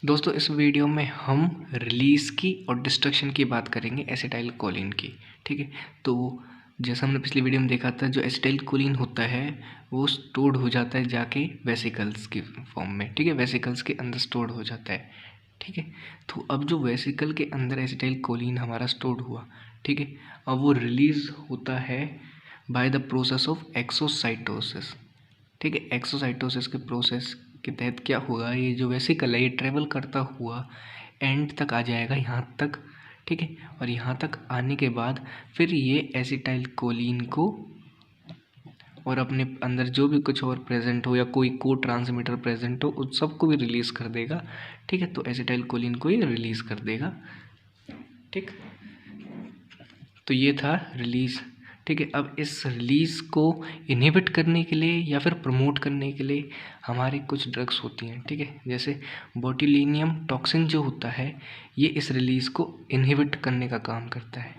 दोस्तों इस वीडियो में हम रिलीज़ की और डिस्ट्रक्शन की बात करेंगे एसिटाइल कोलिन की। ठीक है, तो जैसा हमने पिछली वीडियो में देखा था, जो एसिटाइल कोलिन होता है वो स्टोर्ड हो जाता है जाके वेसिकल्स की फॉर्म में। ठीक है, वेसिकल्स के अंदर स्टोर्ड हो जाता है। ठीक है, तो अब जो वेसिकल के अंदर एसिटाइल कोलिन हमारा स्टोर्ड हुआ, ठीक है, अब वो रिलीज़ होता है by the process of exocytosis. ठीक है, एक्सोसाइटोसिस के प्रोसेस के तहत क्या होगा, ये जो वेसिकल है ये ट्रेवल करता हुआ एंड तक आ जाएगा, यहाँ तक। ठीक है, और यहाँ तक आने के बाद फिर ये एसिटाइल कोलिन को और अपने अंदर जो भी कुछ और प्रेजेंट हो या कोई को ट्रांसमीटर प्रेजेंट हो उस सबको भी रिलीज़ कर देगा। ठीक है, तो एसिटाइल कोलिन को ही रिलीज़ कर देगा। ठीक, तो ये था रिलीज़। ठीक है, अब इस रिलीज़ को इनहिबिट करने के लिए या फिर प्रमोट करने के लिए हमारे कुछ ड्रग्स होती हैं। ठीक है, जैसे बोtulinum टॉक्सिन जो होता है ये इस रिलीज़ को इनहिबिट करने का काम करता है।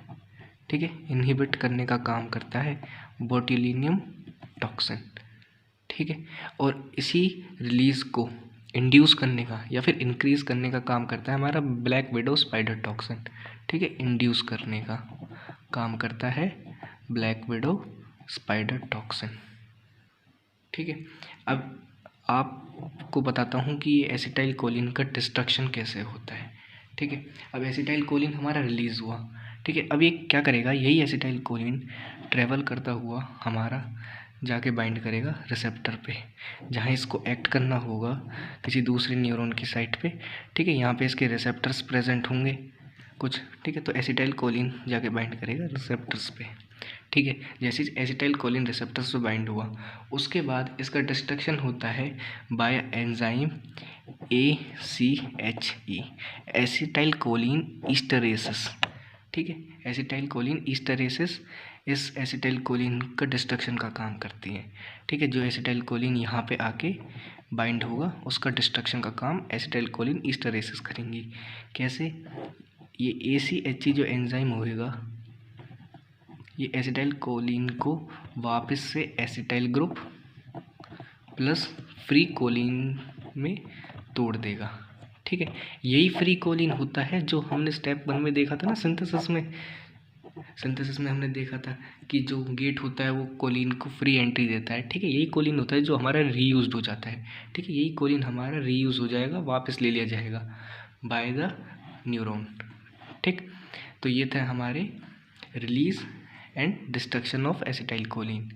ठीक है, इनहिबिट करने का काम करता है बोtulinum टॉक्सिन। ठीक है, और इसी रिलीज़ को इंड्यूस करने का या फिर इंक्रीज करने का काम करता है हमारा ब्लैक विडो स्पाइडर टॉक्सिन। ठीक है, इंड्यूस करने का काम करता है ब्लैक विडो स्पाइडर टॉक्सिन। ठीक है, अब आपको बताता हूँ कि ये एसिटाइल कोलिन का डिस्ट्रक्शन कैसे होता है। ठीक है, अब एसिटाइल कोलिन हमारा रिलीज़ हुआ। ठीक है, अब ये क्या करेगा, यही एसिटाइल कोलिन ट्रेवल करता हुआ हमारा जाके बाइंड करेगा रिसेप्टर पे, जहाँ इसको एक्ट करना होगा किसी दूसरे न्यूरॉन की साइट पे। ठीक है, यहाँ पे इसके रिसेप्टर्स प्रेजेंट होंगे कुछ। ठीक है, तो एसिटाइल कोलिन जाके बाइंड करेगा रिसेप्टर्स पे। ठीक है, जैसे एसिटाइल कोलिन रिसेप्टर्स पे बाइंड हुआ उसके बाद इसका डिस्ट्रक्शन होता है by enzyme ACHE, acetyl choline esterase. ठीक है, एसिटाइल कोलिन ईस्टरेसिस इस एसिटाइल कोलिन का डिस्ट्रक्शन का काम करती है। ठीक है, जो एसिटाइल कोलिन यहाँ पे आके बाइंड होगा उसका डिस्ट्रक्शन का काम एसिटाइल कोलिन ईस्टरेसिस करेंगी। कैसे, ये ACHE जो एंजाइम होएगा ये एसिटाइल कोलिन को वापस से acetyl group plus free choline में तोड़ देगा। ठीक है, यही फ्री कोलिन होता है जो हमने स्टेप 1 में देखा था ना, सिंथेसिस में हमने देखा था कि जो गेट होता है वो कोलिन को फ्री एंट्री देता है। ठीक है, यही कोलिन होता है जो हमारा रीयूज्ड हो जाता है। ठीक है, यही कोलिन हमारा रीयूज हो जाएगा, वापस ले लिया जाएगा बाय द न्यूरॉन। ठीक, तो ये था हमारे release and destruction of acetyl choline.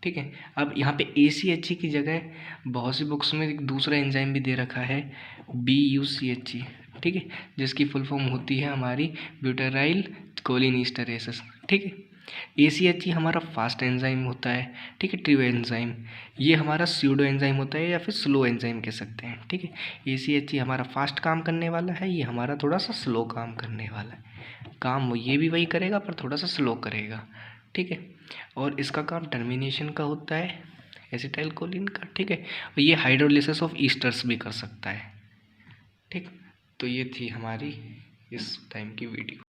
ठीक है, अब यहाँ पे ACHE की जगह बहुत सी बुक्स में एक दूसरा एंजाइम भी दे रखा है BUCHE। ठीक है, जिसकी फुल फॉर्म होती है हमारी ब्यूटाराइल कोलिन ईस्टरेसिस। ठीक है, ACHE हमारा फास्ट एंजाइम होता है। ठीक है, ट्रियो एंजाइम, ये हमारा स्यूडो एंजाइम होता है या फिर स्लो एंजाइम कह सकते हैं। ठीक है, ACHE हमारा फास्ट काम करने वाला है, ये हमारा थोड़ा सा स्लो काम करने वाला है। काम ये भी वही करेगा पर थोड़ा सा स्लो करेगा। ठीक है, और इसका काम टर्मिनेशन का होता है एसिटाइल कोलिन का। ठीक है, और ये हाइड्रोलिसिस ऑफ ईस्टर्स भी कर सकता है। ठीक, तो ये थी हमारी इस टाइम की वीडियो।